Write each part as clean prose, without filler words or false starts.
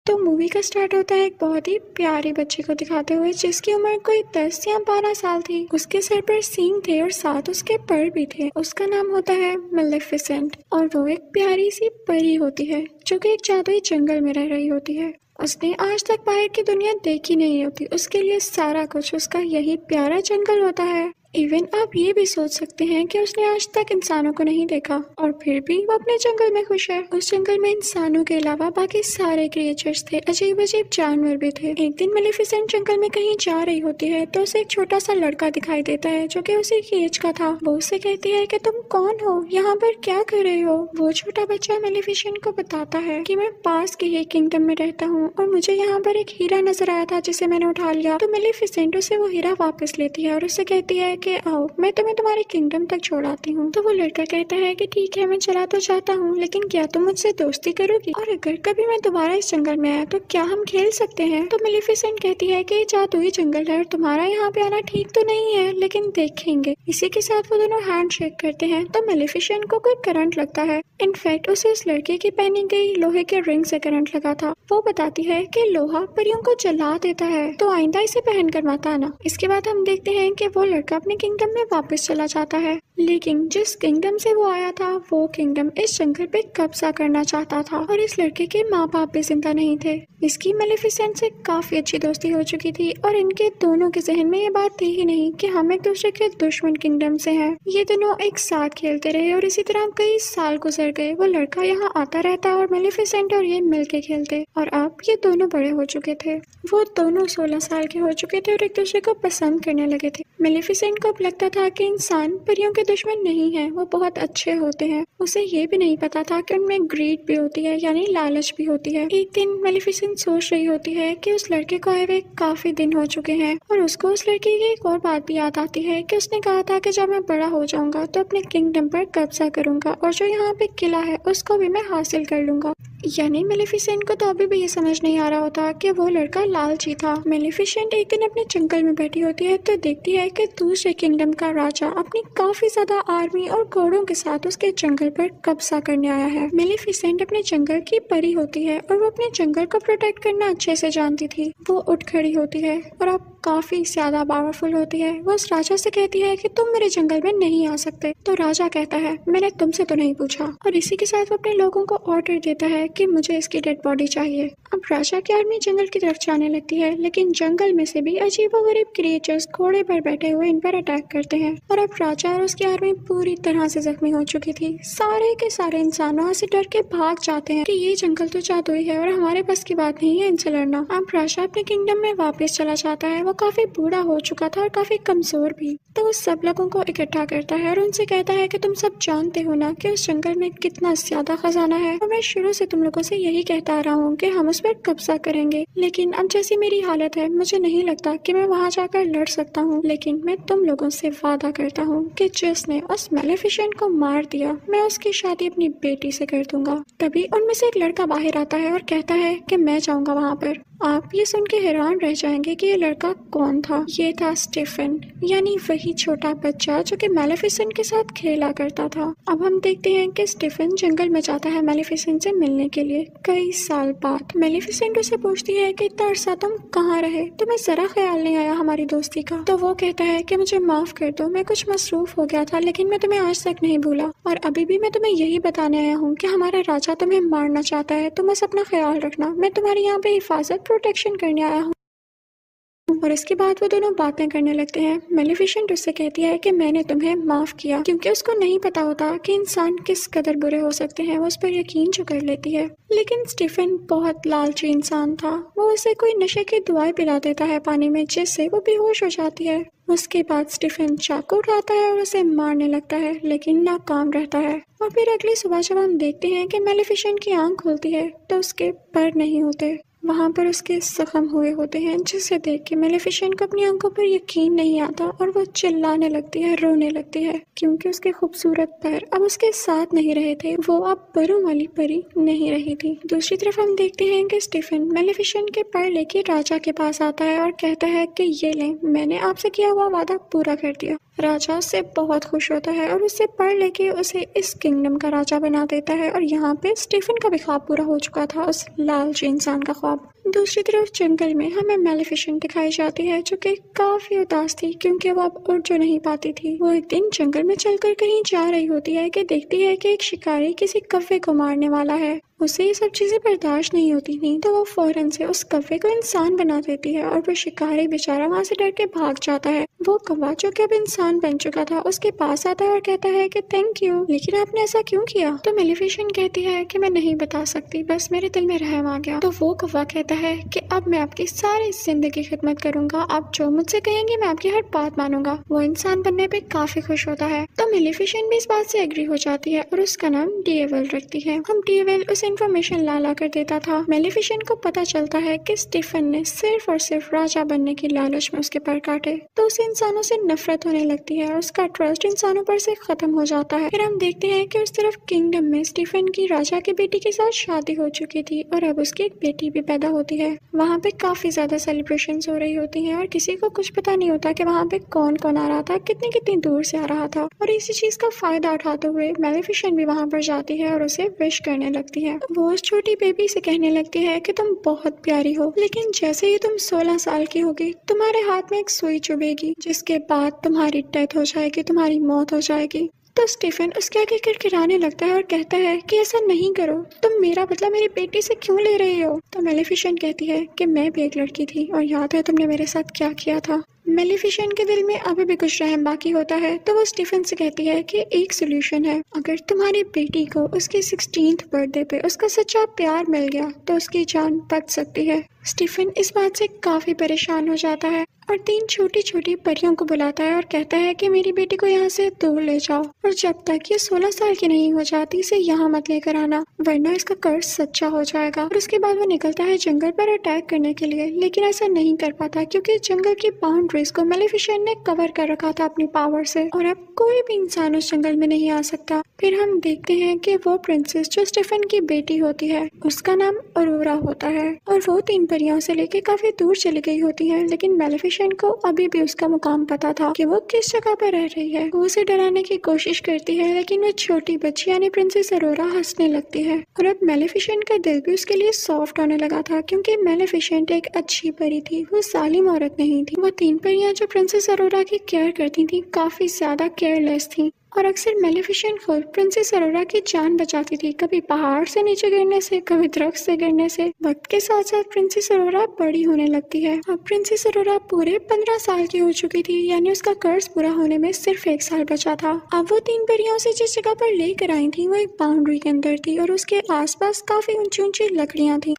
तो मूवी का स्टार्ट होता है एक बहुत ही प्यारे बच्चे को दिखाते हुए जिसकी उम्र कोई 10 या 12 साल थी। उसके सर पर सींग थे और साथ उसके पर भी थे। उसका नाम होता है मेलेफिसेंट और वो एक प्यारी सी परी होती है जो कि एक जादुई जंगल में रह रही होती है। उसने आज तक बाहर की दुनिया देखी नहीं होती। उसके लिए सारा कुछ उसका यही प्यारा जंगल होता है। इवन आप ये भी सोच सकते हैं कि उसने आज तक इंसानों को नहीं देखा और फिर भी वो अपने जंगल में खुश है। उस जंगल में इंसानों के अलावा बाकी सारे क्रिएचर्स थे, अजीब अजीब जानवर भी थे। एक दिन मेलेफिसेंट जंगल में कहीं जा रही होती है तो उसे एक छोटा सा लड़का दिखाई देता है जो कि उसी की एज का था। वो उसे कहती है कि तुम कौन हो, यहाँ पर क्या कर रहे हो। वो छोटा बच्चा मेलेफिसेंट को बताता है कि मैं पास के ही किंगडम में रहता हूँ और मुझे यहाँ पर एक हीरा नजर आया था जिसे मैंने उठा लिया। तो मेलेफिसेंट उसे वो हीरा वापस लेती है और उसे कहती है कि आओ मैं तुम्हें तुम्हारे किंगडम तक छोड़ाती हूँ। तो वो लड़का कहता है कि ठीक है मैं चला तो जाता हूँ, लेकिन क्या तुम मुझसे दोस्ती करोगी, और अगर कभी मैं दोबारा इस जंगल में आया तो क्या हम खेल सकते हैं। तो मेलेफिसेंट कहती है कि जादुई जंगल है और तुम्हारा यहाँ पे आना ठीक तो नहीं है, लेकिन देखेंगे। इसी के साथ वो दोनों हैंड शेक करते हैं तो मेलेफिसेंट को कोई करंट लगता है। इनफैक्ट उसे उस लड़के की पहनी गई लोहे के रिंग से करंट लगा था। वो बताती है कि लोहा परियों को जला देता है, तो आइंदा इसे पहन कर मत आना। इसके बाद हम देखते हैं कि वो लड़का अपने किंगडम में वापस चला जाता है, लेकिन जिस किंगडम से वो आया था वो किंगडम इस जंगल पे कब्जा करना चाहता था और इस लड़के के माँ बाप भी जिंदा नहीं थे। इसकी मेलेफिसेंट से काफी अच्छी दोस्ती हो चुकी थी और इनके दोनों के जहन में ये बात थी ही नहीं कि हम एक दूसरे के दुश्मन किंगडम से हैं। ये दोनों एक साथ खेलते रहे और इसी तरह कई साल गुजर गए। वो लड़का यहाँ आता रहता और मेलेफिसेंट और ये मिलके खेलते और अब ये दोनों बड़े हो चुके थे। वो दोनों 16 साल के हो चुके थे और एक दूसरे को पसंद करने लगे थे। मेलेफिसेंट को अब लगता था कि इंसान परियों के दुश्मन नहीं है, वो बहुत अच्छे होते हैं। उसे ये भी नहीं पता था कि उनमें ग्रीड भी होती है, यानी लालच भी होती है। एक दिन मेलेफिसेंट सोच रही होती है कि उस लड़के को आए हुए काफी दिन हो चुके हैं और उसको उस लड़के की एक और बात भी याद आती है कि उसने कहा था कि जब मैं बड़ा हो जाऊंगा तो अपने किंगडम पर कब्जा करूंगा और जो यहाँ पे किला है उसको भी मैं हासिल कर लूंगा। यानी मेलेफिसेंट को तो अभी भी ये समझ नहीं आ रहा होता कि वो लड़का लालची था। मेलेफिसेंट एक दिन अपने जंगल में बैठी होती है तो देखती है कि दूसरे किंगडम का राजा अपनी काफी ज्यादा आर्मी और घोड़ों के साथ उसके जंगल पर कब्जा करने आया है। मेलेफिसेंट अपने जंगल की परी होती है और वो अपने जंगल को प्रोटेक्ट करना अच्छे से जानती थी। वो उठ खड़ी होती है और अब काफी ज्यादा पावरफुल होती है। वो उस राजा से कहती है कि तुम मेरे जंगल में नहीं आ सकते। तो राजा कहता है मैंने तुमसे तो नहीं पूछा, और इसी के साथ वो अपने लोगों को ऑर्डर देता है कि मुझे इसकी डेड बॉडी चाहिए। अब राजा की आर्मी जंगल की तरफ जाने लगती है, लेकिन जंगल में से भी अजीबोगरीब क्रिएचर्स घोड़े पर बैठे हुए इन पर अटैक करते हैं और अब राजा और उसकी आर्मी पूरी तरह से जख्मी हो चुकी थी। सारे के सारे इंसान वहाँ से डर के भाग जाते हैं कि ये जंगल तो जादुई है और हमारे बस की बात नहीं है इनसे लड़ना। अब राजा अपने किंगडम में वापस चला जाता है। वो काफी बूढ़ा हो चुका था और काफी कमजोर भी। तो वो सब लोगों को इकट्ठा करता है और उनसे कहता है कि तुम सब जानते हो ना कि उस जंगल में कितना ज्यादा खजाना है और मैं शुरू से तुम लोगों से यही कहता आ रहा हूँ कि हम उस पर कब्जा करेंगे, लेकिन अब जैसी मेरी हालत है मुझे नहीं लगता कि मैं वहाँ जाकर लड़ सकता हूँ। लेकिन मैं तुम लोगों से वादा करता हूँ कि जिसने उस मेलेफिसेंट को मार दिया मैं उसकी शादी अपनी बेटी से कर दूंगा। तभी उनमें से एक लड़का बाहर आता है और कहता है कि मैं जाऊंगा वहाँ पर। आप ये सुन के हैरान रह जाएंगे कि ये लड़का कौन था। ये था स्टीफन, यानी वही छोटा बच्चा जो कि मेलेफिसेंट के साथ खेला करता था। अब हम देखते हैं कि स्टीफन जंगल में जाता है मेलेफिसेंट से मिलने के लिए कई साल बाद। मेलेफिसेंट उसे पूछती है कि इतना अरसा तुम कहाँ रहे, तुम्हें जरा ख्याल नहीं आया हमारी दोस्ती का। तो वो कहता है कि मुझे माफ कर दो, मैं कुछ मसरूफ हो गया था, लेकिन मैं तुम्हें आज तक नहीं भूला और अभी भी मैं तुम्हें यही बताने आया हूँ कि हमारा राजा तुम्हें मारना चाहता है। तुम बस अपना ख्याल रखना, मैं तुम्हारी यहाँ पे हिफाजत प्रोटेक्शन करने आया हूँ। और इसके बाद वो दोनों बातें करने लगते हैं। मेलेफिसेंट उससे कहती है कि मैंने तुम्हें माफ किया, क्योंकि उसको नहीं पता होता कि इंसान किस कदर बुरे हो सकते हैं। वो उस पर यकीन जो कर लेती है। लेकिन स्टीफन बहुत लालची इंसान था। वो उसे कोई नशे की दवाई पिला देता है पानी में, जिससे वो बेहोश हो जाती है। उसके बाद स्टीफन चाकू उठाता है और उसे मारने लगता है, लेकिन नाकाम रहता है। और फिर अगली सुबह जब हम देखते हैं कि मेलेफिसेंट की आंख खुलती है तो उसके पर नहीं होते, वहाँ पर उसके जख्म हुए होते हैं, जिसे देख के मेलेफिसेंट को अपनी आंखों पर यकीन नहीं आता और वो चिल्लाने लगती है, रोने लगती है, क्योंकि उसके खूबसूरत पैर अब उसके साथ नहीं रहे थे। वो अब परों वाली परी नहीं रही थी। दूसरी तरफ हम देखते हैं कि स्टीफन मेलेफिसेंट के पैर लेके राजा के पास आता है और कहता है कि ये ले, मैंने आपसे किया हुआ वो वादा पूरा कर दिया। राजा उससे बहुत खुश होता है और उससे पढ़ लेके उसे इस किंगडम का राजा बना देता है। और यहाँ पे स्टीफन का भी ख्वाब पूरा हो चुका था, उस लालची इंसान का ख्वाब। दूसरी तरफ जंगल में हमें मेलेफिसेंट दिखाई जाती है, जो कि काफी उदास थी क्योंकि वो अब उड़ जो नहीं पाती थी। वो एक दिन जंगल में चलकर कहीं जा रही होती है कि देखती है कि एक शिकारी किसी कौवे को मारने वाला है। उसे ये सब चीजें बर्दाश्त नहीं होती थी, तो वो फौरन से उस कौवे को इंसान बना देती है और वो शिकारी बेचारा वहाँ से डर के भाग जाता है। वो कौवा जो कि अब इंसान बन चुका था उसके पास आता है और कहता है कि थैंक यू, लेकिन आपने ऐसा क्यों किया? तो मेलेफिसेंट कहती है कि मैं नहीं बता सकती, बस मेरे दिल में रहम आ गया। तो वो कौवा कहता है कि अब मैं आपकी सारी जिंदगी खिदमत करूंगा, आप जो मुझसे कहेंगे मैं आपकी हर बात मानूंगा। वो इंसान बनने पे काफी खुश होता है। तो मेलेफिसेंट भी इस बात से एग्री हो जाती है और उसका नाम डीएवल रखती है। हम डीएवल उसे इन्फॉर्मेशन ला कर देता था। मेलेफिसेंट को पता चलता है कि स्टीफन ने सिर्फ और सिर्फ राजा बनने की लालच में उसके पर काटे, तो उसे इंसानों से नफरत होने लगती है और उसका ट्रस्ट इंसानों पर से खत्म हो जाता है। फिर हम देखते हैं कि उस तरफ किंगडम में स्टीफन की राजा की बेटी के साथ शादी हो चुकी थी और अब उसकी एक बेटी भी पैदा होती है। वहाँ पे काफी ज्यादा सेलिब्रेशंस हो रही होती हैं और किसी को कुछ पता नहीं होता कि वहाँ पे कौन कौन आ रहा था, कितनी कितनी दूर से आ रहा था। और इसी चीज का फायदा उठाते हुए मेलेफिसेंट भी वहाँ पर जाती है और उसे विश करने लगती है। वो उस छोटी बेबी से कहने लगती है कि तुम बहुत प्यारी हो, लेकिन जैसे ही तुम 16 साल की होगी तुम्हारे हाथ में एक सुई चुभेगी, जिसके बाद तुम्हारी डेथ हो जाएगी, तुम्हारी मौत हो जाएगी। तो स्टीफन उसके आगे किरकिराने लगता है और कहता है कि ऐसा नहीं करो, तुम मेरा बदला मेरी बेटी से क्यों ले रही हो? तो मेलेफिसेंट कहती है कि मैं भी एक लड़की थी और याद है तुमने मेरे साथ क्या किया था। मेलेफिसेंट के दिल में अभी भी कुछ रहम बाकी होता है, तो वो स्टीफन से कहती है कि एक सोल्यूशन है, अगर तुम्हारी बेटी को उसकी 16th बर्थडे पे उसका सच्चा प्यार मिल गया तो उसकी जान बच सकती है। स्टीफन इस बात से काफी परेशान हो जाता है और 3 छोटी छोटी परियों को बुलाता है और कहता है कि मेरी बेटी को यहाँ से दूर ले जाओ और जब तक ये 16 साल की नहीं हो जाती इसे यहाँ मत लेकर आना, वरना इसका कर्ज सच्चा हो जाएगा। और उसके बाद वो निकलता है जंगल पर अटैक करने के लिए, लेकिन ऐसा नहीं कर पाता क्योंकि जंगल की बाउंड्रीज को मेलेफिसेंट ने कवर कर रखा था अपनी पावर से और अब कोई भी इंसान उस जंगल में नहीं आ सकता। फिर हम देखते हैं कि वो प्रिंसेस जो स्टीफन की बेटी होती है उसका नाम अरोरा होता है और वो 3 परियों से लेके काफी दूर चली गई होती है, लेकिन मेलेफिसेंट को अभी भी उसका मुकाम पता था कि वो किस जगह पर रह रही है। वो उसे डराने की कोशिश करती है, लेकिन वो छोटी बच्ची यानी प्रिंसेस अरोरा हंसने लगती है और अब मेलेफिसेंट का दिल भी उसके लिए सॉफ्ट होने लगा था क्योंकि मेलेफिसेंट एक अच्छी परी थी, वो जालिम औरत नहीं थी। वो 3 परियां जो प्रिंसेस अरोरा की केयर करती थी काफी ज्यादा केयरलेस थी और अक्सर मेलेफिसेंट खुद प्रिंसेस अरोरा की जान बचाती थी, कभी पहाड़ से नीचे गिरने से, कभी दरख्त से गिरने से। वक्त के साथ साथ प्रिंसेस अरोरा बड़ी होने लगती है। अब प्रिंसेस अरोरा पूरे 15 साल की हो चुकी थी, यानी उसका कर्ज पूरा होने में सिर्फ 1 साल बचा था। अब वो 3 परियों से जिस जगह पर लेकर आई थी वो एक बाउंड्री के अंदर थी और उसके आसपास काफी ऊंची ऊंची लकड़ियां थी।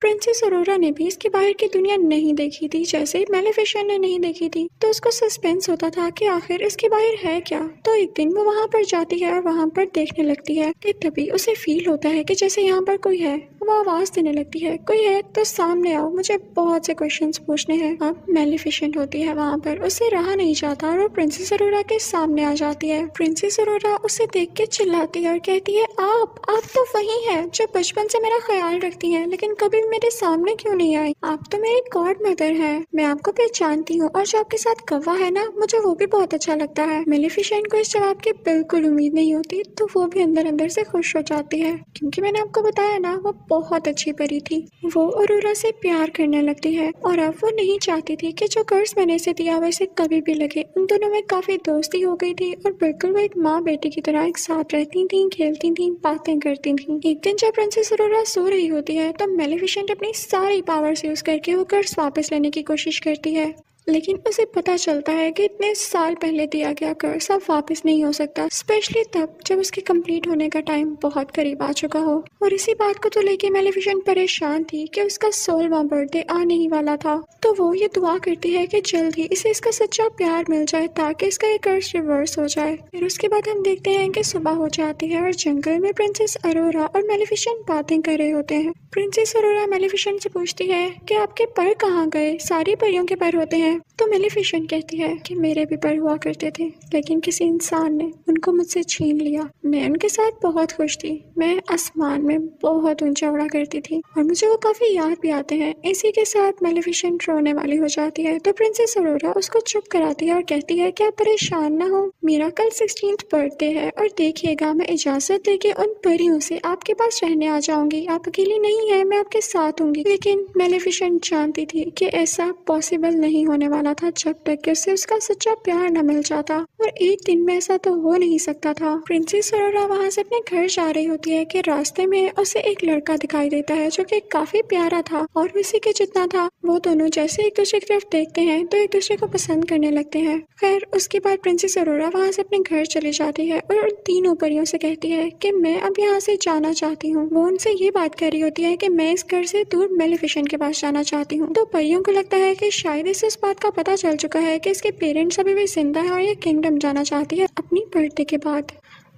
प्रिंसेस अरोरा ने भी इसके बाहर की दुनिया नहीं देखी थी, जैसे मेलेफिसेंट ने नहीं देखी थी, तो उसको सस्पेंस होता था कि आखिर इसके बाहर है क्या। तो एक दिन वो वहाँ पर जाती है और वहाँ पर देखने लगती है कि तभी उसे फील होता है कि जैसे यहाँ पर कोई है। वो आवाज देने लगती है, कोई है तो सामने आओ, मुझे बहुत से क्वेश्चंस पूछने हैं। अब मेलेफिसेंट होती है वहाँ पर, उसे रहा नहीं जाता और वो प्रिंसेस अरोरा के सामने आ जाती है। प्रिंसेस अरोरा उसे देख के चिल्लाती है और कहती है, आप तो वही है जो बचपन से मेरा ख्याल रखती है, लेकिन कभी मेरे सामने क्यों नहीं आई? आप तो मेरी गॉड मदर है, मैं आपको पहचानती हूँ और जो आपके साथ कौवा है ना, मुझे वो भी बहुत अच्छा लगता है। मेलेफिसेंट को इस जवाब की बिल्कुल उम्मीद नहीं होती, तो वो भी अंदर अंदर से खुश हो जाती है क्योंकि मैंने आपको बताया ना वो बहुत अच्छी परी थी। वो अरोरा से प्यार करने लगती है और अब वो नहीं चाहती थी कि जो कर्ज मैंने इसे दिया वैसे कभी भी लगे। उन दोनों में काफी दोस्ती हो गई थी और बिल्कुल वो एक माँ बेटी की तरह एक साथ रहती थी, खेलती थी, बातें करती थी। एक दिन जब प्रिंसेस अरोरा सो रही होती है तो मेलेफिसेंट अपनी सारी पावर्स यूज करके वो कर्ज वापस लेने की कोशिश करती है, लेकिन उसे पता चलता है कि इतने साल पहले दिया गया कर्ज अब वापस नहीं हो सकता, स्पेशली तब जब उसके कंप्लीट होने का टाइम बहुत करीब आ चुका हो। और इसी बात को तो लेके मेलेफिसेंट परेशान थी कि उसका 16वां बर्थडे आने ही वाला था, तो वो ये दुआ करती है कि जल्द ही इसे इसका सच्चा प्यार मिल जाए ताकि इसका ये कर्ज रिवर्स हो जाए। फिर उसके बाद हम देखते हैं कि सुबह हो जाती है और जंगल में प्रिंसेस अरोरा और मेलेफिसेंट बातें कर रहे होते हैं। प्रिंसेस अरोरा मेलेफिसेंट से पूछती है कि आपके पर कहाँ गए? सारी परियों के पर होते हैं, तो मेलेफिसेंट कहती है कि मेरे भी पर हुआ करते थे, लेकिन किसी इंसान ने उनको मुझसे छीन लिया। मैं उनके साथ बहुत खुश थी, मैं आसमान में बहुत ऊंचा उड़ा करती थी और मुझे वो काफी याद भी आते हैं। इसी के साथ मेलेफिसेंट रोने वाली हो जाती है तो प्रिंसेस अरोरा उसको चुप कराती है और कहती है कि आप परेशान ना हो, मेरा कल 16th बर्थडे है और देखिएगा मैं इजाजत देके उन परियों से आपके पास रहने आ जाऊंगी। आप अकेली नहीं है, मैं आपके साथ होंगी। लेकिन मेलेफिसेंट जानती थी कि ऐसा पॉसिबल नहीं होने वाला था जब तक कि उसे उसका सच्चा प्यार न मिल जाता, और एक दिन में ऐसा तो हो नहीं सकता था। प्रिंसेस अरोरा वहाँ से अपने घर जा रही होती है कि रास्ते में उसे एक लड़का दिखाई देता है जो कि काफी प्यारा था और उसी के जितना था। वो दोनों जैसे एक दूसरे की तरफ देखते हैं तो एक दूसरे को पसंद करने लगते हैं। खैर उसके बाद प्रिंसेस अरोरा वहाँ से अपने घर चली जाती है और उन तीनों परियों से कहती है कि मैं अब यहाँ से जाना चाहती हूँ। वो उनसे ये बात कर रही होती है कि मैं इस घर से दूर मेलेफिसेंट के पास जाना चाहती हूँ। तो परियों को लगता है कि शायद इसे इस बात का पता चल चुका है कि इसके पेरेंट्स अभी भी जिंदा है और ये किंगडम जाना चाहती है अपनी बर्थडे के बाद।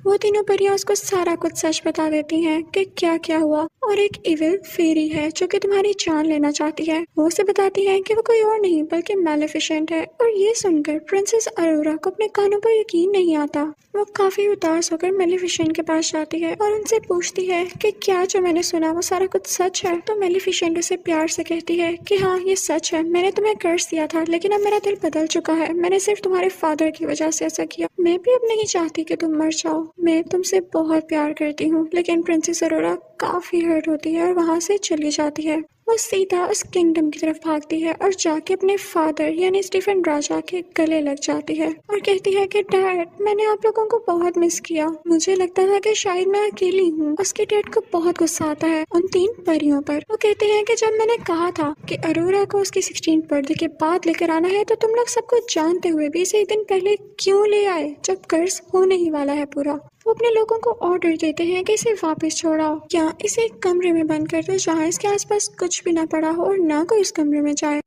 वो तीनों परियां उसको सारा कुछ सच बता देती हैं कि क्या क्या हुआ, और एक इविल फेरी है जो कि तुम्हारी जान लेना चाहती है। वो उसे बताती है कि वो कोई और नहीं बल्कि मेलेफिसेंट है। और ये सुनकर प्रिंसेस अरोरा को अपने कानों पर यकीन नहीं आता। वो काफी उदास होकर मेलेफिसेंट के पास जाती है और उनसे पूछती है कि क्या जो मैंने सुना वो सारा कुछ सच है। तो मेलेफिसेंट उसे प्यार से कहती है कि हाँ ये सच है, मैंने तुम्हें कर्ज दिया था लेकिन अब मेरा दिल बदल चुका है। मैंने सिर्फ तुम्हारे फादर की वजह से ऐसा किया। मैं भी अब नहीं चाहती कि तुम मर जाओ, मैं तुमसे बहुत प्यार करती हूँ। लेकिन प्रिंसेस अरोरा काफी हर्ट होती है और वहाँ से चली जाती है। वो सीधा उस किंगडम की तरफ भागती है और जाके अपने फादर यानी स्टीफन राजा के गले लग जाती है और कहती है कि डैड मैंने आप लोगों को बहुत मिस किया, मुझे लगता था कि शायद मैं अकेली हूँ। उसके डैड को बहुत गुस्सा आता है उन तीन परियों पर। वो कहते हैं कि जब मैंने कहा था कि अरोरा को उसकी 16th बर्थडे के बाद लेकर आना है तो तुम लोग सब कुछ जानते हुए भी इसे एक दिन पहले क्यों ले आए जब कर्ज होने ही वाला है पूरा। वो अपने लोगों को ऑर्डर देते हैं कि इसे वापस छोड़ाओ या इसे एक कमरे में बंद कर दो जहाँ इसके आसपास कुछ भी ना पड़ा हो और ना कोई उस कमरे में जाए।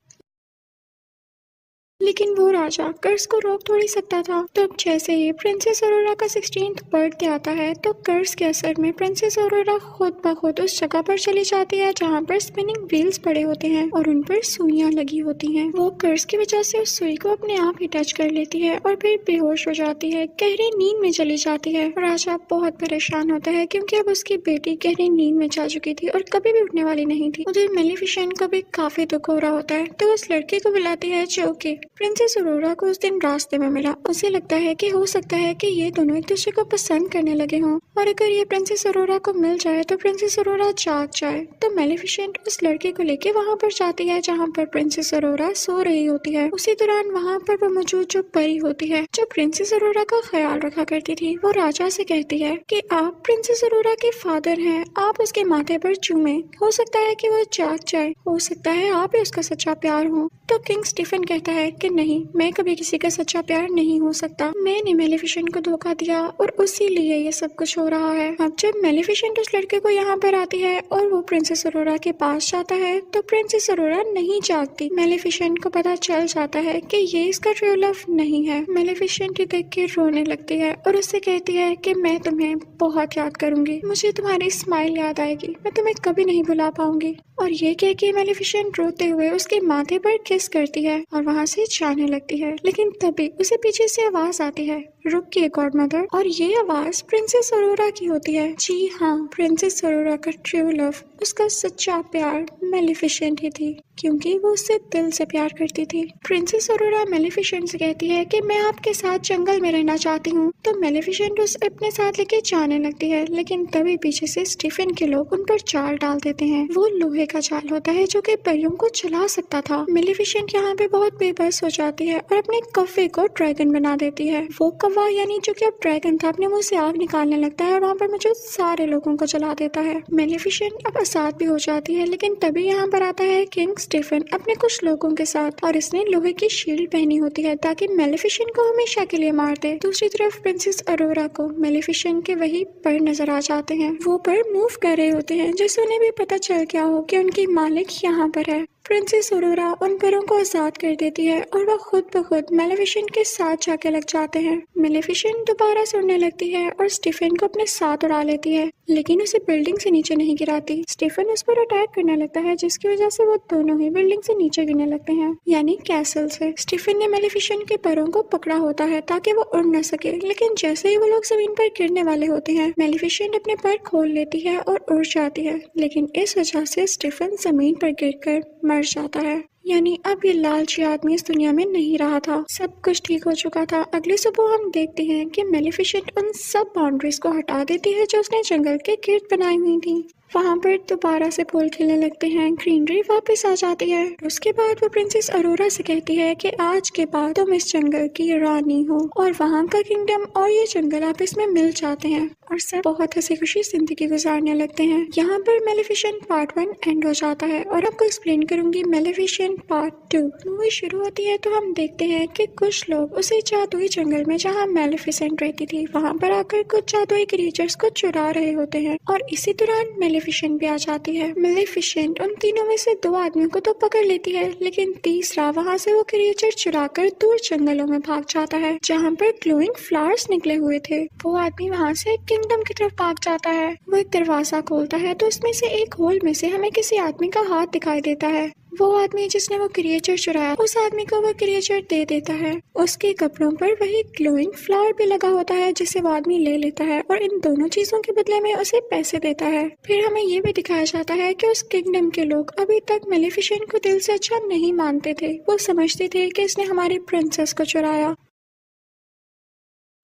लेकिन वो राजा कर्ज को रोक थोड़ी सकता था। तो जैसे ही प्रिंसेस अरोरा का 16th बर्थडे आता है तो कर्ज के असर में प्रिंसेस अरोरा खुद ब खुद उस जगह पर चली जाती है जहाँ पर स्पिनिंग व्हील्स पड़े होते हैं और उन पर सुइयां लगी होती हैं। वो कर्ज की वजह से उस सुई को अपने आप ही टच कर लेती है और फिर बेहोश हो जाती है, गहरी नींद में चली जाती है। राजा बहुत परेशान होता है क्योंकि अब उसकी बेटी गहरी नींद में जा चुकी थी और कभी भी उठने वाली नहीं थी। उधर मेलेफिसेंट को भी काफी दुख हो रहा होता है तो उस लड़के को बुलाती है जो कि प्रिंसेस अरोरा को उस दिन रास्ते में मिला। उसे लगता है कि हो सकता है कि ये दोनों एक दूसरे को पसंद करने लगे हों और अगर ये प्रिंसेस अरोरा को मिल जाए तो प्रिंसेस अरोरा जाग जाए। तो मेलेफिसेंट उस लड़के को लेके वहाँ पर जाती है जहाँ पर प्रिंसेस अरोरा सो रही होती है। उसी दौरान वहाँ पर वो मौजूद जो परी होती है जो प्रिंसेस अरोरा का ख्याल रखा करती थी, वो राजा से कहती है कि आप प्रिंसेस अरोरा के फादर हैं, आप उसके माथे पर चूमे, हो सकता है कि वो जाग जाए, हो सकता है आप ही उसका सच्चा प्यार हो। तो किंग स्टीफन कहता है कि नहीं, मैं कभी किसी का सच्चा प्यार नहीं हो सकता, मैंने मेलेफिसेंट को धोखा दिया और उसी लिए ये सब कुछ हो रहा है। अब जब मेलेफिसेंट उस लड़के को यहाँ पर आती है और वो प्रिंसेस अरोरा के पास जाता है तो प्रिंसेस अरोरा नहीं जागती। मेलेफिसेंट को पता चल जाता है कि ये इसका ट्रू लव नहीं है। मेलेफिसेंट देख के रोने लगती है और उससे कहती है कि मैं तुम्हें बहुत याद करूंगी, मुझे तुम्हारी स्माइल याद आएगी, मैं तुम्हें कभी नहीं भुला पाऊंगी। और ये कह के मेलेफिसेंट रोते हुए उसके माथे पर किस करती है और वहाँ से जाने लगती है। लेकिन तभी उसे पीछे से आवाज आती है, रुकिए गॉड मदर। और ये आवाज प्रिंसेस अरोरा की होती है। जी हाँ, प्रिंसेस अरोरा का ट्रू लव, उसका सच्चा प्यार मेलेफिसेंट ही थी क्योंकि वो उससे दिल से प्यार करती थी। प्रिंसेस अरोरा मेलेफिसेंट से कहती है कि मैं आपके साथ जंगल में रहना चाहती हूँ। तो मेलेफिसेंट उसे अपने साथ लेके जाने लगती है, लेकिन तभी पीछे से स्टीफन के लोग उन पर जाल डाल देते हैं। वो लोहे का जाल होता है जो कि परियों को चला सकता था। मेलेफिसेंट यहाँ पे बहुत बेबस हो जाती है और अपने कौवे को ड्रैगन बना देती है। वो कौवा यानी जो कि अब ड्रैगन था अपने मुंह से आग निकालने लगता है और वहाँ पर मौजूद सारे लोगों को जला देता है। मेलेफिसेंट अब आजाद भी हो जाती है, लेकिन तभी यहाँ पर आता है किंग स्टीफन अपने कुछ लोगों के साथ और इसने लोहे की शील्ड पहनी होती है ताकि मेलेफिसेंट को हमेशा के लिए मार दे। दूसरी तरफ प्रिंसेस अरोरा को मेलेफिसेंट के वही पर नजर आ जाते हैं। वो पर मूव कर रहे होते हैं जिससे उन्हें भी पता चल गया हो कि उनकी मालिक यहाँ पर है। प्रिंसेस अरोरा उन परों को आजाद कर देती है और वह खुद ब खुद मेलेफिसेंट के साथ जाके लग जाते हैं। मेलेफिसेंट दोबारा से उड़ने लगती है और स्टीफन को अपने साथ उड़ा लेती है। लेकिन उसे बिल्डिंग से नीचे नहीं गिराती। स्टीफन उस पर अटैक करने लगता है, जिसकी वजह से वो दोनों ही बिल्डिंग से नीचे गिरने लगते हैं, यानी कैसल से। स्टीफन ने मेलेफिसेंट के पैरों को पकड़ा होता है ताकि वो उड़ न सके, लेकिन जैसे ही वो लोग जमीन पर गिरने वाले होते हैं, मेलेफिसेंट अपने पैर खोल लेती है और उड़ जाती है। लेकिन इस वजह से स्टीफन जमीन पर गिरकर मर जाता है। यानी अब ये लालची आदमी इस दुनिया में नहीं रहा था, सब कुछ ठीक हो चुका था। अगली सुबह हम देखते हैं कि मेलेफिसेंट उन सब बाउंड्रीज को हटा देती है जो उसने जंगल के गिर्द बनाई हुई थी। वहाँ पर दोबारा से फूल खिलने लगते हैं, ग्रीनरी वापस आ जाती है। उसके बाद वो प्रिंसेस अरोरा से कहती है कि आज के बाद तुम इस जंगल की रानी हो, और वहाँ का किंगडम और ये जंगल आपस में मिल जाते हैं और सब बहुत हंसी खुशी जिंदगी गुजारने लगते हैं। यहाँ पर मेलेफिसेंट पार्ट 1 एंड हो जाता है और आपको एक्सप्लेन करूंगी मेलेफिसेंट पार्ट 2। मूवी शुरू होती है तो हम देखते हैं कि कुछ लोग उसी जादुई जंगल में जहाँ मेलेफिसेंट रहती थी, वहाँ पर आकर कुछ जादुई क्रिएचर्स को चुरा रहे होते हैं, और इसी दौरान मेलेफिसेंट भी आ जाती है। मेलेफिसेंट उन तीनों में से 2 आदमियों को तो पकड़ लेती है, लेकिन तीसरा वहाँ से वो क्रिएचर चुराकर दूर जंगलों में भाग जाता है जहाँ पर ग्लोइंग फ्लावर्स निकले हुए थे। वो आदमी वहाँ से किंगडम की तरफ भाग जाता है। वो एक दरवाजा खोलता है तो उसमें से एक होल में से हमें किसी आदमी का हाथ दिखाई देता है। वो आदमी जिसने वो क्रिएचर चुराया, उस आदमी को वो क्रिएचर दे देता है। उसके कपड़ों पर वही ग्लोइंग फ्लावर भी लगा होता है जिसे वो आदमी ले लेता है और इन दोनों चीजों के बदले में उसे पैसे देता है। फिर हमें ये भी दिखाया जाता है कि उस किंगडम के लोग अभी तक मेलेफिसेंट को दिल से अच्छा नहीं मानते थे। वो समझते थे कि इसने हमारी प्रिंसेस को चुराया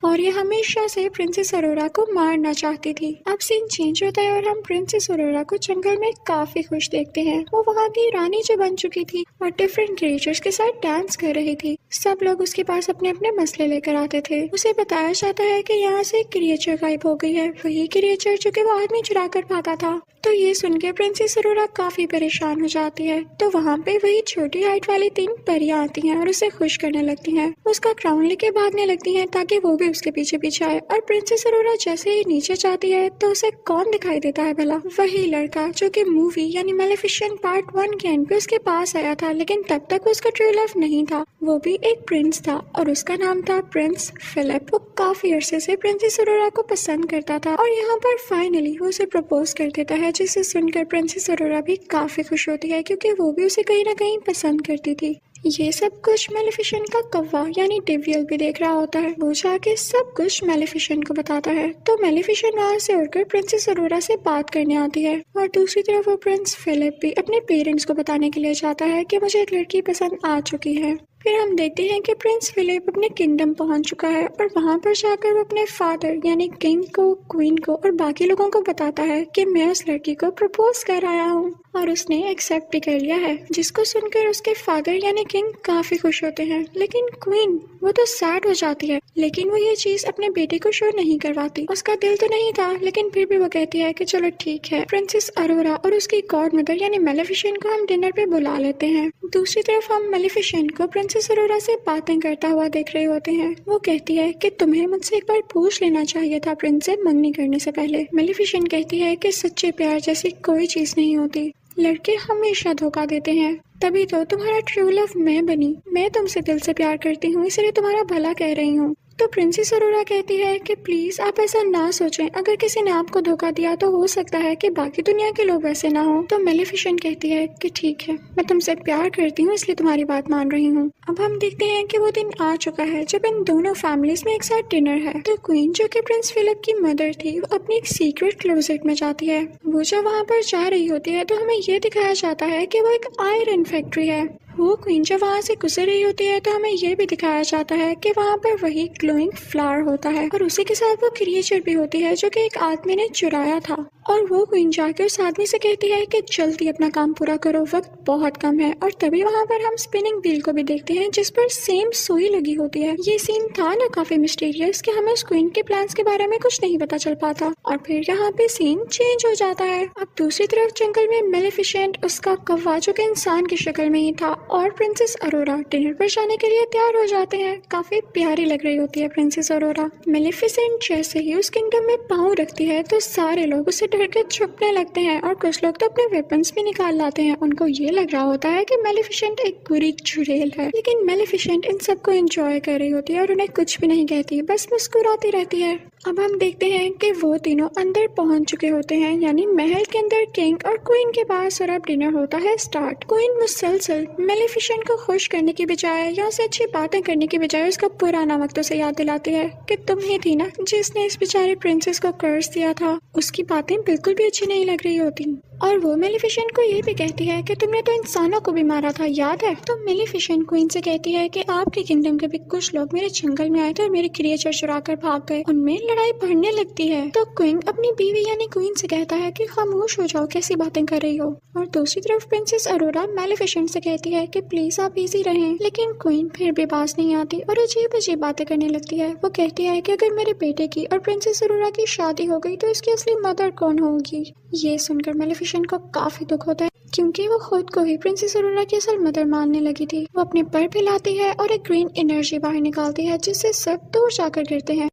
और ये हमेशा से प्रिंसेस अरोरा को मारना चाहती थी। अब सीन चेंज होता है और हम प्रिंसेस अरोरा को जंगल में काफी खुश देखते हैं। वो वहाँ की रानी जो बन चुकी थी और डिफरेंट क्रिएचर्स के साथ डांस कर रही थी। सब लोग उसके पास अपने अपने मसले लेकर आते थे। उसे बताया जाता है कि यहाँ से क्रिएचर गायब हो गई है, वही क्रिएचर जो कि वो आदमी चुरा कर भागा था। तो ये सुन के प्रिंसेस अरोरा काफी परेशान हो जाती है। तो वहाँ पे वही छोटी हाइट वाली 3 परियां आती हैं और उसे खुश करने लगती हैं। उसका क्राउन लेके भागने लगती हैं ताकि वो भी उसके पीछे पीछे आए। और प्रिंसेस अरोरा जैसे ही नीचे जाती है तो उसे कौन दिखाई देता है भला? वही लड़का जो कि मूवी यानी मेलेफिसेंट पार्ट 1 के एंड पे उसके पास आया था, लेकिन तब तक उसका ट्रू लव नहीं था। वो भी एक प्रिंस था और उसका नाम था प्रिंस फिलिप। वो काफी अरसे से प्रिंसेस अरोरा को पसंद करता था और यहाँ पर फाइनली वो उसे प्रपोज कर देता है, जिसे सुनकर प्रिंसेस अरोरा भी काफी खुश होती है क्योंकि वो भी उसे कहीं ना कहीं पसंद करती थी। ये सब कुछ मेलेफिसेंट का कौवा यानी डेवियल भी देख रहा होता है। वो जाके सब कुछ मेलेफिसेंट को बताता है। तो मेलेफिसेंट वहाँ से उड़कर प्रिंसेस अरोरा से बात करने आती है और दूसरी तरफ वो प्रिंस फिलिप भी अपने पेरेंट्स को बताने के लिए जाता है कि मुझे एक लड़की पसंद आ चुकी है। फिर हम देखते हैं कि प्रिंस फिलिप अपने किंगडम पहुंच चुका है और वहां पर जाकर वो अपने फादर यानी किंग को, क्वीन को और बाकी लोगों को बताता है कि मैं उस लड़की को प्रपोज कर आया हूँ और उसने एक्सेप्ट भी कर लिया है। जिसको सुनकर उसके फादर यानी किंग काफी खुश होते हैं, लेकिन क्वीन वो तो सैड हो जाती है। लेकिन वो ये चीज अपने बेटे को शो नहीं करवाती। उसका दिल तो नहीं था, लेकिन फिर भी वो कहती है कि चलो ठीक है। प्रिंसेस अरोरा और उसकी गॉड मदर यानी मेलेफिसेंट को हम डिनर पे बुला लेते हैं। दूसरी तरफ हम मेलेफिसेंट को प्रिंसेस अरोरा से बातें करता हुआ देख रहे होते हैं। वो कहती है कि तुम्हें मुझसे एक बार पूछ लेना चाहिए था प्रिंस से मंगनी करने से पहले। मेलेफिसेंट कहती है कि सच्चे प्यार जैसी कोई चीज नहीं होती, लड़के हमेशा धोखा देते हैं। तभी तो तुम्हारा ट्रू लव मैं बनी। मैं तुमसे दिल से प्यार करती हूँ, इसलिए तुम्हारा भला कह रही हूँ। तो प्रिंसेस अरोरा कहती है कि प्लीज आप ऐसा ना सोचें, अगर किसी ने आपको धोखा दिया तो हो सकता है कि बाकी दुनिया के लोग वैसे ना हो। तो मेलेफिसेंट कहती है कि ठीक है, मैं तुमसे प्यार करती हूँ इसलिए तुम्हारी बात मान रही हूँ। अब हम देखते हैं कि वो दिन आ चुका है जब इन दोनों फैमिलीज में एक साथ डिनर है। तो क्वीन जो कि प्रिंस फिलिप की मदर थी, वो अपनी एक सीक्रेट क्लोजेट में जाती है। वो जब वहाँ पर जा रही होती है तो हमें ये दिखाया जाता है कि वो एक आयरन फैक्ट्री है। वो क्वीन जब वहाँ से गुजर रही होती है तो हमें ये भी दिखाया जाता है कि वहाँ पर वही ग्लोइंग फ्लावर होता है और उसी के साथ वो क्रिएचर भी होती है जो कि एक आदमी ने चुराया था। और वो क्वीन जाके उस आदमी से कहती है कि जल्दी अपना काम पूरा करो, वक्त बहुत कम है। और तभी वहाँ पर हम स्पिनिंग व्हील को भी देखते हैं जिस पर सेम सुई लगी होती है। ये सीन था ना काफी मिस्टीरियस कि हमें उस क्वीन के प्लान्स के बारे में कुछ नहीं पता चल पाता। और फिर यहाँ पे सीन चेंज हो जाता है। अब दूसरी तरफ जंगल में मेलेफिसेंट, उसका कौवा जो कि इंसान की शक्ल में ही था, और प्रिंसेस अरोरा डिनर पर जाने के लिए तैयार हो जाते हैं। काफी प्यारी लग रही होती है प्रिंसेस अरोरा। मेलेफिसेंट जैसे ही उस किंगडम में पाँव रखती है तो सारे लोग उसे डर के छुपने लगते हैं और कुछ लोग तो अपने वेपन्स भी निकाल लाते हैं। उनको ये लग रहा होता है कि मेलिफिसेंट एक बुरी चुड़ैल है, लेकिन मेलिफिसेंट इन सबको एंजॉय कर रही होती है और उन्हें कुछ भी नहीं कहती, बस मुस्कुराती रहती है। अब हम देखते हैं कि वो तीनों अंदर पहुंच चुके होते हैं, यानी महल के अंदर किंग और क्वीन के पास, और अब डिनर होता है स्टार्ट। क्वीन मुसलसल मेलिफिसेंट को खुश करने की बजाय या उसे अच्छी बातें करने की बजाय उसका पुराना वक्त उसे याद दिलाती है कि तुम ही थी ना जिसने इस बेचारे प्रिंसेस को कर्ज दिया था। उसकी बातें बिल्कुल भी अच्छी नहीं लग रही होती और वो मेलिफिसेंट को ये भी कहती है कि तुमने तो इंसानों को भी मारा था, याद है? तो मेलिफिसेंट क्वीन से कहती है कि आपके किंगडम के भी कुछ लोग मेरे जंगल में आए थे और मेरे क्रिएचर चुरा कर भाग गए। उनमें लड़ाई बढ़ने लगती है। तो क्वीन अपनी बीवी यानी क्वीन से कहता है कि खामोश हो जाओ, कैसी बातें कर रही हो। और दूसरी तरफ प्रिंसेस अरोरा मेलिफिसेंट से कहती है कि प्लीज आप इजी रहें, लेकिन क्वीन फिर भी पास नहीं आती और अजीब अजीब बातें करने लगती है। वो कहती है कि अगर मेरे बेटे की और प्रिंसेस अरोरा की शादी हो गई तो इसकी असली मदर कौन होगी। ये सुनकर मेलिफिसेंट को काफी दुख होता है, क्योंकि वो खुद को ही प्रिंसेस अरोरा की असल मदर मानने लगी थी। वो अपने पर फैलाती है और एक ग्रीन एनर्जी बाहर निकालती है जिससे सब दूर जाकर गिरते हैं।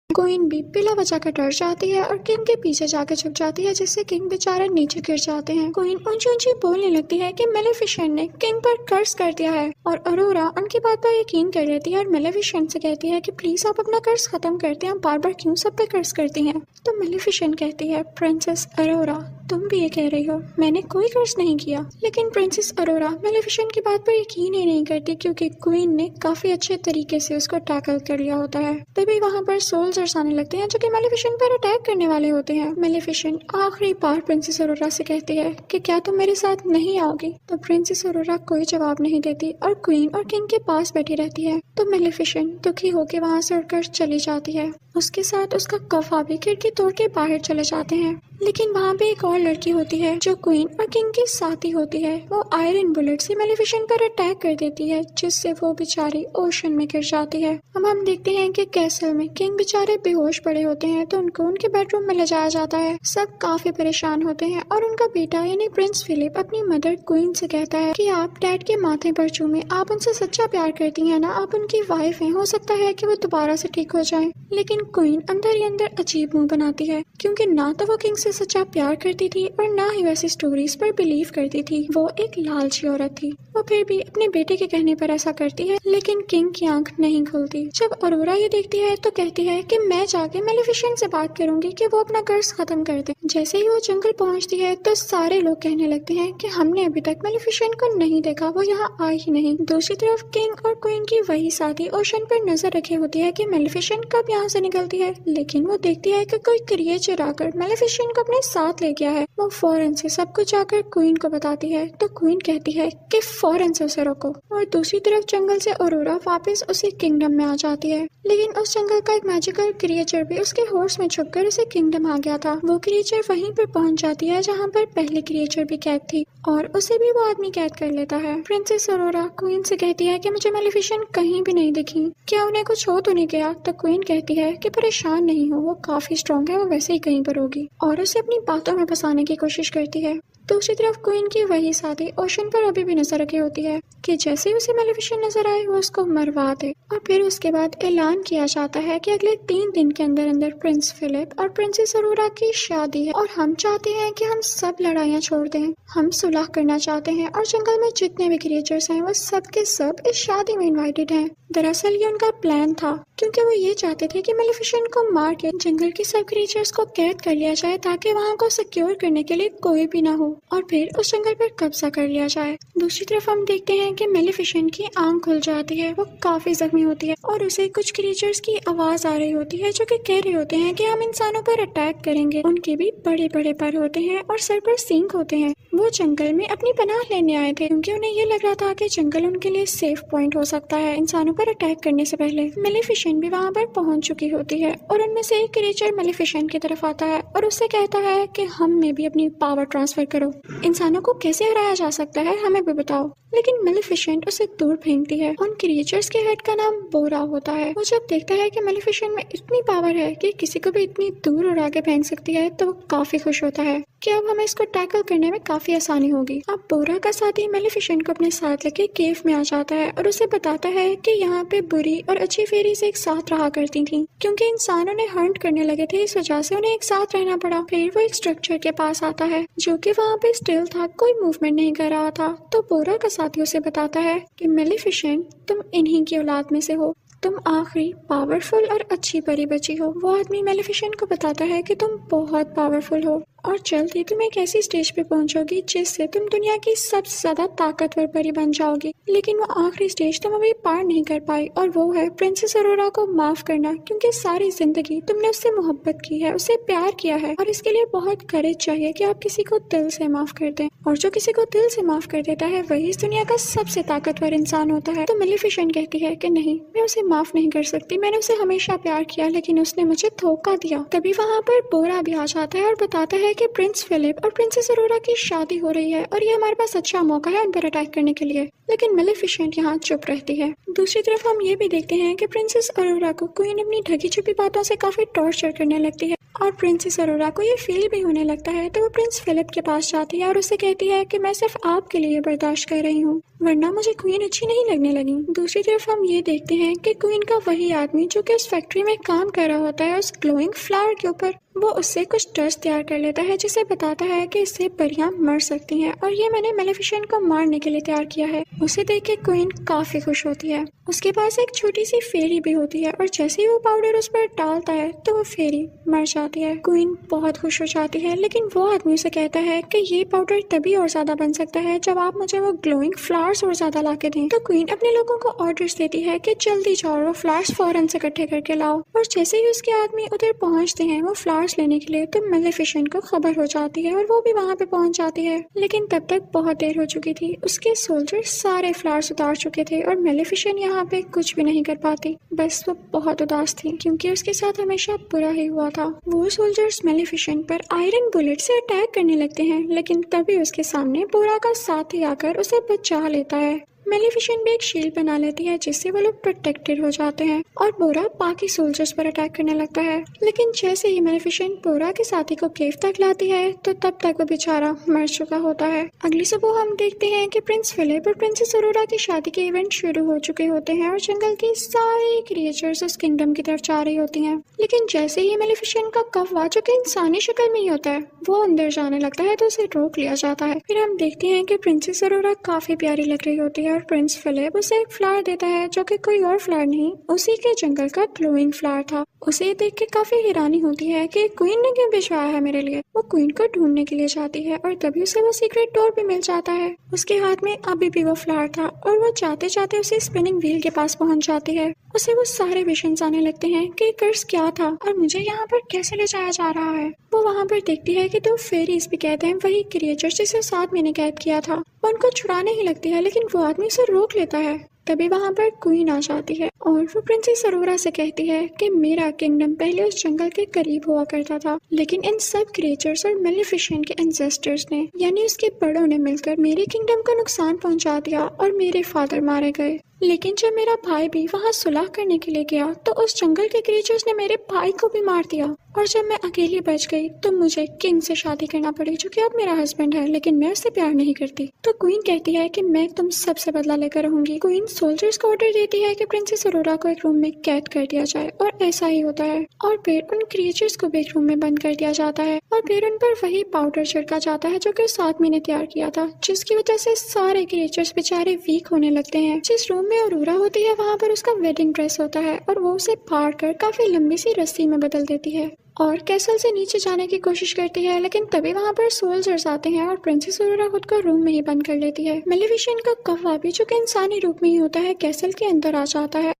क्वीन भी पिला बचाकर डर जाती है और किंग के पीछे जाकर छुप जाती है, जिससे किंग बेचारा नीचे गिर जाते हैं। क्वीन ऊंची ऊंची बोलने लगती है कि मेलिफिसेंट ने किंग पर कर्ज कर दिया है और अरोरा उनकी बात पर यकीन कर लेती है और मेलिफिसेंट से कहती है कि प्लीज आप अपना कर्ज खत्म करते हैं, बार बार क्यों सब पे कर्ज करती हैं। तो मेलिफिसेंट कहती है प्रिंसेस अरोरा तुम भी ये कह रही हो, मैंने कोई कर्ज नहीं किया। लेकिन प्रिंसेस अरोरा मेलिफिसेंट की बात पर यकीन ही नहीं करती, क्योंकि क्वीन ने काफी अच्छे तरीके से उसको टैकल कर लिया होता है। तभी वहाँ पर सोल्जर्स आने लगते हैं जो कि मेलिफिसेंट पर अटैक करने वाले होते हैं। मेलिफिसेंट आखिरी बार प्रिंसेस अरोरा से कहती है कि क्या तुम मेरे साथ नहीं आओगी। तो प्रिंसेस अरोरा कोई जवाब नहीं देती और क्वीन और किंग के पास बैठी रहती है। तो मेलिफिसेंट दुखी होकर वहाँ से उड़कर चली जाती है। उसके साथ उसका कफा भी खिड़की तोड़ के बाहर चले जाते हैं। लेकिन वहाँ पे एक और लड़की होती है जो क्वीन और किंग की साथी होती है। वो आयरन बुलेट से मेलिफिसेंट पर अटैक कर देती है, जिससे वो बेचारी ओशन में गिर जाती है। अब हम देखते हैं कि कैसल में किंग बेचारे बेहोश पड़े होते हैं, तो उनको उनके बेडरूम में ले जाया जाता है। सब काफी परेशान होते हैं और उनका बेटा यानी प्रिंस फिलिप अपनी मदर क्वीन से कहता है कि आप डैड के माथे पर चूमे, आप उनसे सच्चा प्यार करती हैं ना, आप उनकी वाइफ हैं, हो सकता है कि वो दोबारा से ठीक हो जाएं। लेकिन क्वीन अंदर ही अंदर अजीब मुंह बनाती है, क्योंकि ना तो वो किंग से सच्चा प्यार करती थी और ना ही वैसी स्टोरीज पर बिलीव करती थी। वो एक लालची औरत थी। वो फिर भी अपने बेटे के कहने पर ऐसा करती है, लेकिन किंग की आंख नहीं खुलती। जब अरोरा ये देखती है तो कहती है कि मैं जाके मेलिफिसेंट से बात करूंगी कि वो अपना कर्ज खत्म कर दे। जैसे ही वो जंगल पहुंचती है तो सारे लोग कहने लगते हैं कि हमने अभी तक मेलिफिसेंट को नहीं देखा, वो यहाँ आई ही नहीं। दूसरी तरफ किंग और क्वीन की वही साथी ओशन पर नजर रखे होती है कि मेलिफिसेंट कब यहाँ से निकलती है, लेकिन वो देखती है कि कोई क्रिएचर आकर मेलिफिसेंट को अपने साथ ले गया है। वो फौरन से सब कुछ जाकर क्वीन को बताती है, तो क्वीन कहती है कि फौरन से उसे रोको। और दूसरी तरफ जंगल से अरोरा वापस उसी किंगडम में आ जाती है, लेकिन उस जंगल का एक मैजिकल क्रिएचर भी उसके होर्स में छुपकर उसे किंगडम आ गया था। वो क्रिएचर वहीं पर पहुंच जाती है जहाँ पर पहले क्रिएचर भी कैद थी और उसे भी वो आदमी कैद कर लेता है। प्रिंसेस अरोरा क्वीन से कहती है कि मुझे मेलिफिसेंट कहीं भी नहीं दिखी, क्या उन्हें कुछ हो तो नहीं गया। तो क्वीन कहती है कि परेशान नहीं हो, वो काफी स्ट्रॉन्ग है, वो वैसे ही कहीं पर होगी, और उसे अपनी बातों में फंसाने की कोशिश करती है। दूसरी तरफ क्वीन की वही साथी ओशन पर अभी भी नजर रखे होती है कि जैसे ही उसे मेलिफिसेंट नजर आए वो उसको मरवा दे। और फिर उसके बाद ऐलान किया जाता है कि अगले 3 दिन के अंदर अंदर प्रिंस फिलिप और प्रिंसेस अरोरा की शादी है और हम चाहते हैं कि हम सब लड़ाइयाँ छोड़ दें, हम सुलह करना चाहते हैं और जंगल में जितने भी क्रिएचर्स हैं वो सब के सब इस शादी में इन्वाइटेड हैं। दरअसल ये उनका प्लान था, क्योंकि वो ये चाहते थे कि मेलिफिसेंट को मार के जंगल के सब क्रिएचर्स को कैद कर लिया जाए, ताकि वहाँ को सिक्योर करने के लिए कोई भी ना हो और फिर उस जंगल पर कब्जा कर लिया जाए। दूसरी तरफ हम देखते हैं कि मेलिफिसेंट की आंख खुल जाती है, वो काफी जख्मी होती है और उसे कुछ क्रिएचर्स की आवाज आ रही होती है जो कि कह रहे होते हैं कि हम इंसानों पर अटैक करेंगे। उनके भी बड़े बड़े पर होते हैं और सर पर सींग होते हैं। वो जंगल में अपनी पनाह लेने आए थे, क्योंकि उन्हें ये लग रहा था कि जंगल उनके लिए सेफ पॉइंट हो सकता है इंसानों पर अटैक करने से पहले। मेलिफिसेंट भी वहाँ पर पहुंच चुकी होती है और उनमें से एक क्रिएचर मेलिफिसेंट की तरफ आता है और उससे कहता है कि हम में भी अपनी पावर ट्रांसफर करो, इंसानों को कैसे हराया जा सकता है हमें भी बताओ। लेकिन मेलिफिसेंट उसे दूर फेंकती है। उन क्रिएचर्स के हेड का नाम बोरा होता है। वो जब देखता है कि मेलिफिसेंट में इतनी पावर है कि किसी को भी इतनी दूर उड़ा के फेंक सकती है तो वो काफी खुश होता है कि अब हमें इसको टैकल करने में काफी आसानी होगी। अब बोरा का साथी मेलिफिसेंट को अपने साथ लेके केव में आ जाता है और उसे बताता है कि यहाँ पे बुरी और अच्छी फेरीज एक साथ रहा करती थी। क्योंकि इंसान उन्हें हंट करने लगे थे, इस वजह से उन्हें एक साथ रहना पड़ा। फिर वो एक स्ट्रक्चर के पास आता है जो कि वहाँ पे स्टिल था, कोई मूवमेंट नहीं कर रहा था। तो बोरा का साथी उसे बताता है कि मेलिफिसेंट, तुम इन्हीं की औलाद में से हो, तुम आखिरी पावरफुल और अच्छी परी बची हो। वो आदमी मेलिफिसेंट को बताता है कि तुम बहुत पावरफुल हो और जल्द ही तुम एक ऐसी स्टेज पे पहुंचोगी जिससे तुम दुनिया की सबसे ज्यादा ताकतवर परी बन जाओगी। लेकिन वो आखिरी स्टेज तुम अभी पार नहीं कर पाई और वो है प्रिंसेस अरोरा को माफ करना, क्योंकि सारी जिंदगी तुमने उससे मोहब्बत की है, उसे प्यार किया है और इसके लिए बहुत करेज चाहिए कि आप किसी को दिल से माफ कर दें। और जो किसी को दिल से माफ कर देता है वही इस दुनिया का सबसे ताकतवर इंसान होता है। तो मेलिफिसेंट कहती है कि नहीं, मैं उसे माफ नहीं कर सकती, मैंने उसे हमेशा प्यार किया लेकिन उसने मुझे धोखा दिया। तभी वहाँ पर बोरा भी आ जाता है और बताता है कि प्रिंस फिलिप और प्रिंसेस अरोरा की शादी हो रही है और ये हमारे पास अच्छा मौका है उन पर अटैक करने के लिए। लेकिन मेलिफिसेंट यहाँ चुप रहती है। दूसरी तरफ हम ये भी देखते हैं कि प्रिंसेस अरोरा को क्वीन अपनी ढकी छुपी बातों से काफी टॉर्चर करने लगती है और प्रिंसेस अरोरा को ये फील भी होने लगता है। तो वो प्रिंस फिलिप के पास जाती है और उससे कहती है कि मैं सिर्फ आपके लिए बर्दाश्त कर रही हूँ, वरना मुझे क्वीन अच्छी नहीं लगने लगी। दूसरी तरफ हम ये देखते हैं कि क्वीन का वही आदमी जो कि उस फैक्ट्री में काम कर रहा होता है उस ग्लोइंग फ्लावर के ऊपर, वो उससे कुछ डस्ट तैयार कर लेता है जिसे बताता है कि इससे परियां मर सकती हैं और ये मैंने मेलिफिसेंट को मारने के लिए तैयार किया है। उसे देख के क्वीन काफी खुश होती है। उसके पास एक छोटी सी फेरी भी होती है और जैसे ही वो पाउडर उस पर डालता है तो वो फेरी मर जाती है। क्वीन बहुत खुश हो जाती है, लेकिन वो आदमी उसे कहता है कि ये पाउडर तभी और ज्यादा बन सकता है जब आप मुझे वो ग्लोइंग फ्लावर्स और ज्यादा ला के दें। तो क्वीन अपने लोगों को ऑर्डर्स देती है कि जल्दी जाओ वो फ्लावर्स फौरन से इकट्ठे करके लाओ। और जैसे ही उसके आदमी उधर पहुंचते हैं वो फ्लावर्स लेने के लिए, तो मेलिफिसेंट को खबर हो जाती है और वो भी वहाँ पे पहुंच जाती है। लेकिन तब तक बहुत देर हो चुकी थी। उसके सोल्जर सारे फ्लावर्स उतार चुके थे और मेलिफिसेंट यहाँ पे कुछ भी नहीं कर पाती। बस वो बहुत उदास थी क्योंकि उसके साथ हमेशा बुरा ही हुआ था। वो सोल्जर्स मेलिफिसेंट पर आयरन बुलेट से अटैक करने लगते हैं, लेकिन तभी उसके सामने बोरा का साथी आकर उसे बचा लेता है। मेलिफिसेंट भी एक शील्ड बना लेती है जिससे वो लोग प्रोटेक्टेड हो जाते हैं और बोरा बाकी सोल्जर्स पर अटैक करने लगता है। लेकिन जैसे ही मेलिफिसेंट बोरा के साथी को केव तक लाती है तो तब तक वो बेचारा मर चुका होता है। अगली सुबह हम देखते हैं कि प्रिंस फिलिप और प्रिंसेस अरोरा की शादी के इवेंट शुरू हो चुके होते हैं और जंगल की सारी क्रिएचर्स उस किंगडम की तरफ जा रही होती हैं। लेकिन जैसे ही मेलिफिसेंट का कौवा, जो कि इंसानी शक्ल में ही होता है, वो अंदर जाने लगता है तो उसे रोक लिया जाता है। फिर हम देखते हैं कि प्रिंसेस अरोरा काफी प्यारी लग रही होती है और प्रिंस फिलिप उसे एक फ्लावर देता है जो कि कोई और फ्लावर नहीं, उसी के जंगल का ग्लोइंग फ्लावर था। उसे देख के काफी हैरानी होती है कि क्वीन ने क्यों भिजवाया है मेरे लिए। वो क्वीन को ढूंढने के लिए जाती है और तभी उसे वो सीक्रेट डोर भी मिल जाता है। उसके हाथ में अभी भी वो फ्लावर था और वो जाते जाते उसे स्पिनिंग व्हील के पास पहुंच जाती है। उसे वो सारे विजन्स आने लगते हैं कि कर्स क्या था और मुझे यहाँ पर कैसे ले जाया जा रहा है। वो वहाँ पर देखती है कि 2 फेरीज भी कहते हैं वही क्रिएचर जिसे 7 महीने कैद किया था। वो उनको छुड़ाने ही लगती है लेकिन वो आदमी उसे रोक लेता है। तभी वहाँ पर क्वीन आ जाती है और वो प्रिंसेस अरोरा से कहती है कि मेरा किंगडम पहले उस जंगल के करीब हुआ करता था, लेकिन इन सब क्रिएचर्स और मेलिफिसेंट के एंसेस्टर्स ने, यानी उसके बड़ों ने मिलकर मेरे किंगडम को नुकसान पहुंचा दिया और मेरे फादर मारे गए। लेकिन जब मेरा भाई भी वहाँ सुलह करने के लिए गया तो उस जंगल के क्रिएचर्स ने मेरे भाई को भी मार दिया और जब मैं अकेली बच गई तो मुझे किंग से शादी करना पड़ी, जो कि अब मेरा हस्बैंड है, लेकिन मैं उससे प्यार नहीं करती। तो क्वीन कहती है कि मैं तुम सबसे बदला लेकर रहूंगी। क्वीन सोल्जर्स को ऑर्डर देती है कि प्रिंसेस अरोरा को एक रूम में कैद कर दिया जाए और ऐसा ही होता है। और फिर उन क्रिएचर्स को भी एक रूम में बंद कर दिया जाता है और फिर उन पर वही पाउडर छिड़का जाता है जो कि 7 महीने तैयार किया था, जिसकी वजह से सारे क्रिएचर्स बेचारे वीक होने लगते हैं। जिस रूम में अरोरा होती है वहाँ पर उसका वेडिंग ड्रेस होता है और वो उसे फाड़ कर काफी लंबी सी रस्सी में बदल देती है और कैसल से नीचे जाने की कोशिश करती है। लेकिन तभी वहाँ पर सोल्जर्स आते हैं और प्रिंसेस अरोरा खुद को रूम में ही बंद कर लेती है। मेलिफिसेंट का कौवा भी, जो कि इंसानी रूप में ही होता है, कैसल के अंदर आ जाता है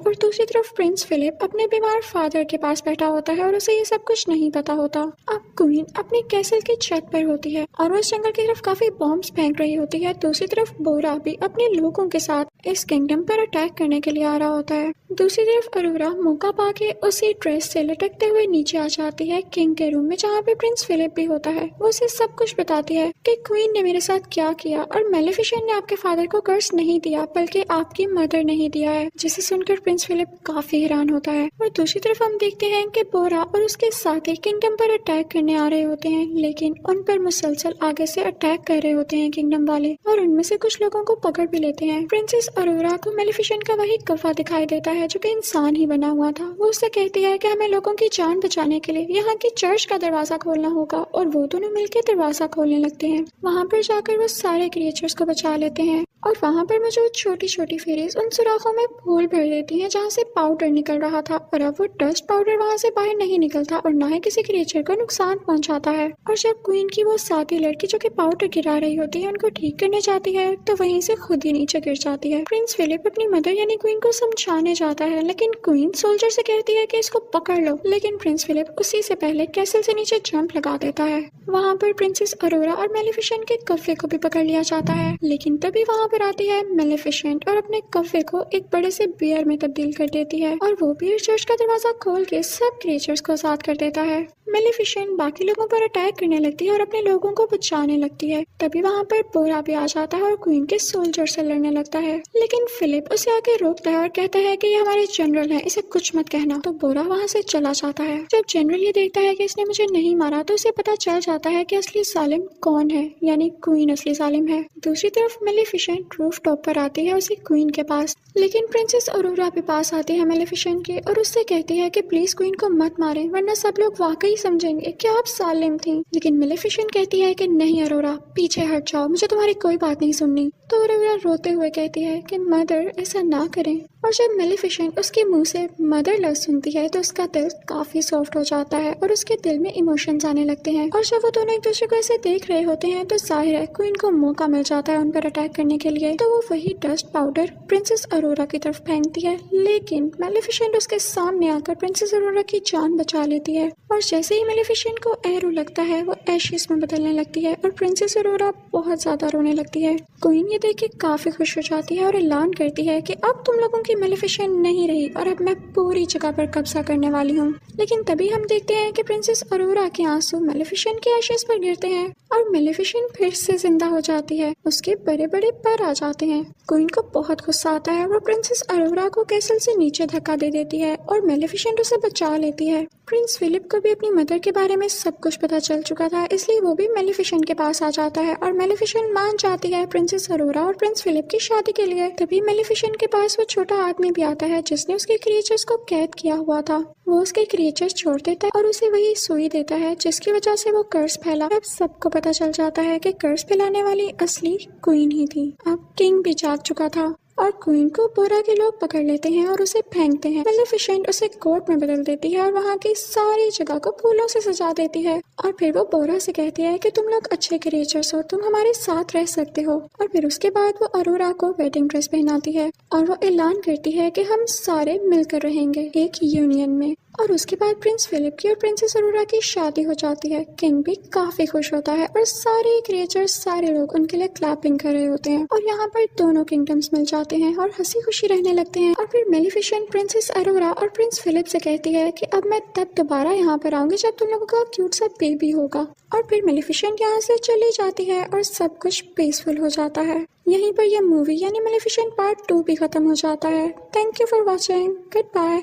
और दूसरी तरफ प्रिंस फिलिप अपने बीमार फादर के पास बैठा होता है और उसे ये सब कुछ नहीं पता होता। अब क्वीन अपनी कैसल की छत पर होती है और वो इस जंगल की तरफ काफी बॉम्ब्स फेंक रही होती है। दूसरी तरफ बोरा भी अपने लोगों के साथ इस किंगडम पर अटैक करने के लिए आ रहा होता है। दूसरी तरफ अरोरा मौका पाके उसी ड्रेस से लटकते हुए नीचे आ जाती है किंग के रूम में, जहाँ पे प्रिंस फिलिप भी होता है। वो उसे सब कुछ बताती है कि क्वीन ने मेरे साथ क्या किया और मेलेफिसेंट ने आपके फादर को कर्स नहीं दिया बल्कि आपकी मदर नहीं दिया है, जिसे सुनकर प्रिंस फिलिप काफी हैरान होता है। और दूसरी तरफ हम देखते हैं कि बोरा और उसके साथी किंगडम पर अटैक करने आ रहे होते हैं, लेकिन उन पर मुसलसल आगे से अटैक कर रहे होते हैं किंगडम वाले और उनमें से कुछ लोगों को पकड़ भी लेते हैं। प्रिंसेस अरोरा को मेलेफिसेंट का वही कौवा दिखाई देता है जो कि इंसान ही बना हुआ था। वो उससे कहती है कि हमें लोगों की जान बचाने के लिए यहाँ की चर्च का दरवाजा खोलना होगा और वो दोनों मिलकर दरवाजा खोलने लगते हैं। वहाँ पर जाकर वो सारे क्रिएचर्स को बचा लेते हैं और वहाँ पर मौजूद छोटी छोटी फेरीज उन सुराखों में फूल भर देती हैं जहाँ से पाउडर निकल रहा था और अब वो डस्ट पाउडर वहाँ से बाहर नहीं निकलता और ना ही किसी क्रिएचर को नुकसान पहुँचाता है। और जब क्वीन की वो साथी लड़की जो कि पाउडर गिरा रही होती है उनको ठीक करने जाती है तो वहीं से खुद ही नीचे गिर जाती है। प्रिंस फिलिप अपनी मदर यानी क्वीन को समझाने जाता है, लेकिन क्वीन सोल्जर से कहती है कि इसको पकड़ लो, लेकिन प्रिंस फिलिप उसी से पहले कैसल से नीचे जंप लगा देता है। वहाँ पर प्रिंसेस अरोरा और मेलेफिसेंट के कौवे को भी पकड़ लिया जाता है, लेकिन तभी वहाँ पर आती है मेलेफिसेंट और अपने कौवे को एक बड़े से बियर में तब्दील कर देती है और वो बियर चर्च का दरवाजा खोल के सब क्रिएचर्स को आजाद कर देता है। मेलेफिसेंट बाकी लोगों पर अटैक करने लगती है और अपने लोगों को बचाने लगती है। तभी वहाँ पर बोरा भी आ जाता है और क्वीन के सोल्जर से लड़ने लगता है, लेकिन फिलिप उसे आके रोकता है और कहता है कि ये हमारे जनरल हैं, इसे कुछ मत कहना। तो बोरा वहाँ से चला जाता है। जब जनरल ये देखता है कि इसने मुझे नहीं मारा तो उसे पता चल जाता है कि असली सालिम कौन है, यानी क्वीन असली सालिम है। दूसरी तरफ मेलेफिसेंट रूफ टॉप पर आती है उसी क्वीन के पास, लेकिन प्रिंसेस अरोरा के पास आती है मेलेफिसेंट के और उससे कहती है कि प्लीज क्वीन को मत मारे वरना सब लोग वाकई समझेंगे कि आप सालिम थी। लेकिन मेलेफिसेंट कहती है कि नहीं अरोरा, पीछे हट जाओ, मुझे तुम्हारी कोई बात नहीं सुननी। तो अरोरा रोते हुए कहती है कि मदर ऐसा ना करें। और जब मेलेफिसेंट उसके मुंह से मदर लव सुनती है तो उसका दिल काफी सॉफ्ट हो जाता है और उसके दिल में इमोशंस आने लगते हैं। और जब वो दोनों एक दूसरे को ऐसे देख रहे होते हैं तो जाहिर है क्वीन को मौका मिल जाता है उन पर अटैक करने के लिए। तो वो वही डस्ट पाउडर प्रिंसेस अरोरा की तरफ फेंकती है, लेकिन मेलेफिसेंट उसके सामने आकर प्रिंसेस अरोरा की जान बचा लेती है। और जैसे ही मेलेफिसेंट को एरो लगता है वो एशेस में बदलने लगती है और प्रिंसेस अरोरा बहुत ज्यादा रोने लगती है। क्वीन ये देख के काफी खुश हो जाती है और ऐलान करती है कि अब तुम लोगों की मेलेफिसेंट नहीं रही और अब मैं पूरी जगह पर कब्जा करने वाली हूँ। लेकिन तभी हम देखते हैं कि प्रिंसेस अरोरा के आंसू मेलेफिसेंट के एशेस पर गिरते हैं और मेलेफिसेंट फिर से जिंदा हो जाती है। उसके बड़े बड़े पर आ जाते हैं। क्वीन को बहुत गुस्सा आता है। वो प्रिंसेस अरोरा को कैसल से नीचे धक्का दे देती है और मेलेफिसेंट उसे बचा लेती है। प्रिंस फिलिप को भी अपनी मदर के बारे में सब कुछ पता चल चुका था, इसलिए वो भी मेलेफिसेंट के पास आ जाता है और मेलेफिसेंट मान जाती है प्रिंसेस अरोरा और प्रिंस फिलिप की शादी के लिए। तभी मेलेफिसेंट के पास वो छोटा आदमी भी आता है जिसने उसके क्रिएचर्स को कैद किया हुआ था। वो उसके क्रिएचर्स छोड़ देता है और उसे वही सुई देता है जिसकी वजह से वो कर्स फैला। अब सबको पता चल जाता है कि कर्स फैलाने वाली असली क्वीन ही थी। अब किंग भी जाग चुका था और क्वीन को बोरा के लोग पकड़ लेते हैं और उसे फेंकते हैं। मेलेफिसेंट उसे कोर्ट में बदल देती है और वहाँ की सारी जगह को फूलों से सजा देती है और फिर वो बोरा से कहती है कि तुम लोग अच्छे क्रिएचर्स हो, तुम हमारे साथ रह सकते हो। और फिर उसके बाद वो अरोरा को वेडिंग ड्रेस पहनाती है और वो ऐलान करती है कि हम सारे मिलकर रहेंगे एक यूनियन में। और उसके बाद प्रिंस फिलिप की और प्रिंसेस अरोरा की शादी हो जाती है। किंग भी काफी खुश होता है और सारे क्रिएचर्स सारे लोग उनके लिए क्लैपिंग कर रहे होते हैं और यहाँ पर दोनों किंगडम्स मिल जाते हैं और हंसी खुशी रहने लगते हैं। और फिर मेलेफिसेंट प्रिंसेस अरोरा और प्रिंस फिलिप से कहती है कि अब मैं तब दोबारा यहाँ पर आऊंगी जब तुम लोगों का क्यूट सा बेबी होगा। और फिर मेलेफिसेंट यहाँ से चली जाती है और सब कुछ पीसफुल हो जाता है। यहीं पर यह मूवी यानी मेलेफिसेंट पार्ट 2 भी खत्म हो जाता है। Thank you for watching. Good bye.